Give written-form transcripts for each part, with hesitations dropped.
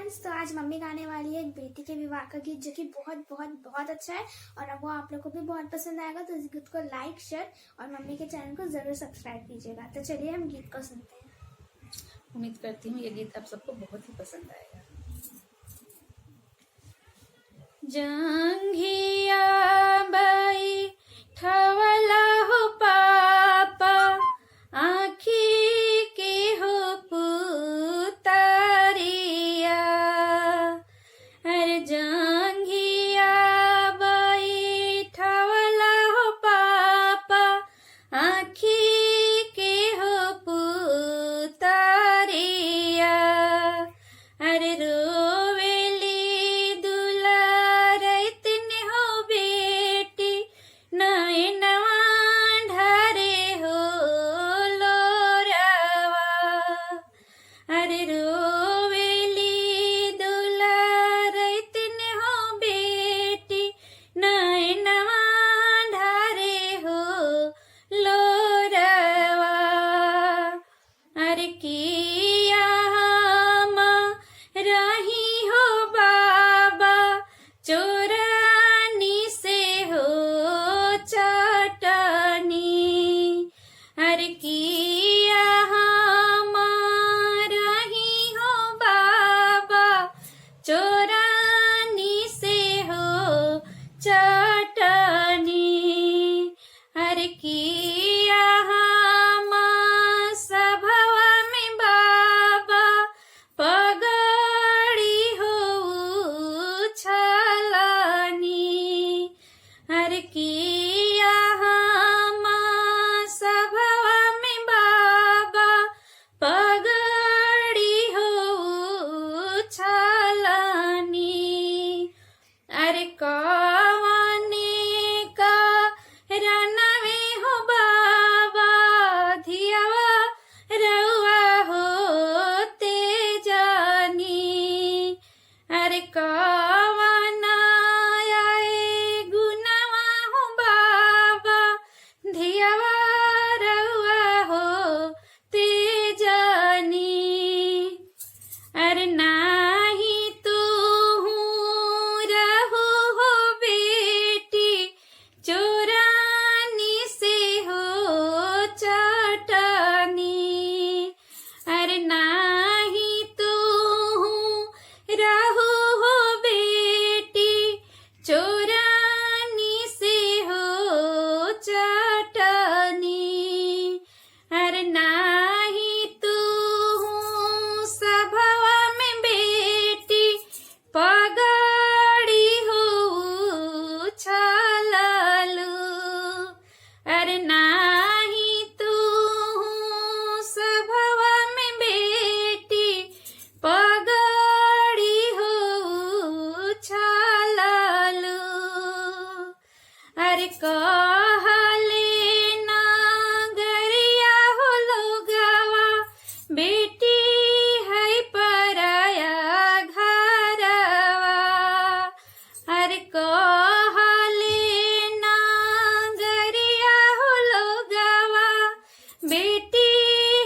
Friends, तो आज mummy गाने वाली है एक बेटी के विवाह का गीत जो कि बहुत बहुत बहुत अच्छा है और अब वो आप लोग को भी बहुत पसंद आएगा। तो इस गीत को लाइक, शेयर और मम्मी के चैनल को जरूर सब्सक्राइब कीजिएगा। तो चलिए हम गीत को सुनते हैं। उम्मीद करती हूँ ये गीत आप सबको बहुत ही पसंद आएगा। जंघिया बाई ठवला हो पापा, आँखी के हो पुतारिया। अरे जंघिया बाई ठवला हो पापा, आँखी के हो पुतारिया। अरे रोवेली दुलारैत ने हो बेटी, नैनवा ढारे हो लोरावा। अरे रोवेली दुलारैत ने हो बेटी, नैनवा ढारे हो लोरावा। अरे किया रही हो बाबा, चोरानी से हो चटनी। अरे किया रही हो बाबा, चोरानी से हो चटनी। अरे किया सभवा में बाबा, पगड़ी हो छलानी। अरे किया सभवा में बाबा, पगड़ी हो छलानी। अरे कवने का रनवे हो बाबा, धियावा रउआ होते जानी। अरे कवना आए गुनवा हो बाबा, धियावा रउआ होते जानी। अरे नाही तू रहू हो बेटी, चोरानी से हो चटनी। अरे नाही तू रहू हो बेटी, चोरानी से हो चटनी। अरे नाही तू सभवा में बेटी, पगड़ी हो छलालू। अरे नाही तू सभवा में बेटी, पगड़ी हो छलालू। अरे कहले नागरिया हो लोगवा, बेटी है पराया घरवा। अरे कहले नागरिया हो लोगवा, बेटी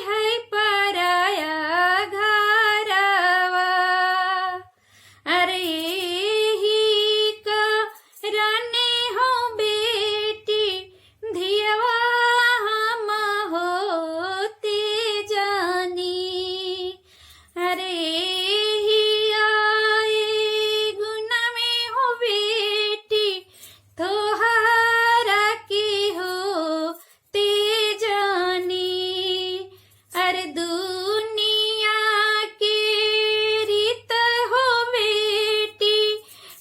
है पराया घरवा। अरे ही करने हो बेटी, धियवा हम होते जानी। अरे ही आए गुण में हो बेटी, तोहारा की होते जानी। अरे दुनिया के रीत हो बेटी,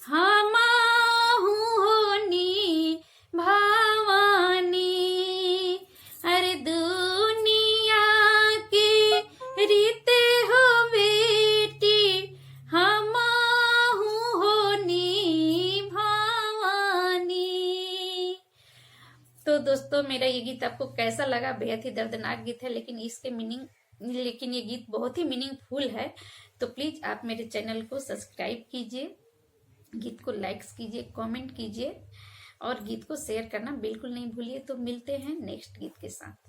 हमाहू होनी भवानी। अरे दुनिया के रीत हो बेटी, हमाहू होनी भवानी। तो दोस्तों, मेरा ये गीत आपको कैसा लगा? बेहद ही दर्दनाक गीत है, लेकिन ये गीत बहुत ही मीनिंगफुल है। तो प्लीज आप मेरे चैनल को सब्सक्राइब कीजिए, गीत को लाइक्स कीजिए, कमेंट कीजिए और गीत को शेयर करना बिल्कुल नहीं भूलिए। तो मिलते हैं नेक्स्ट गीत के साथ।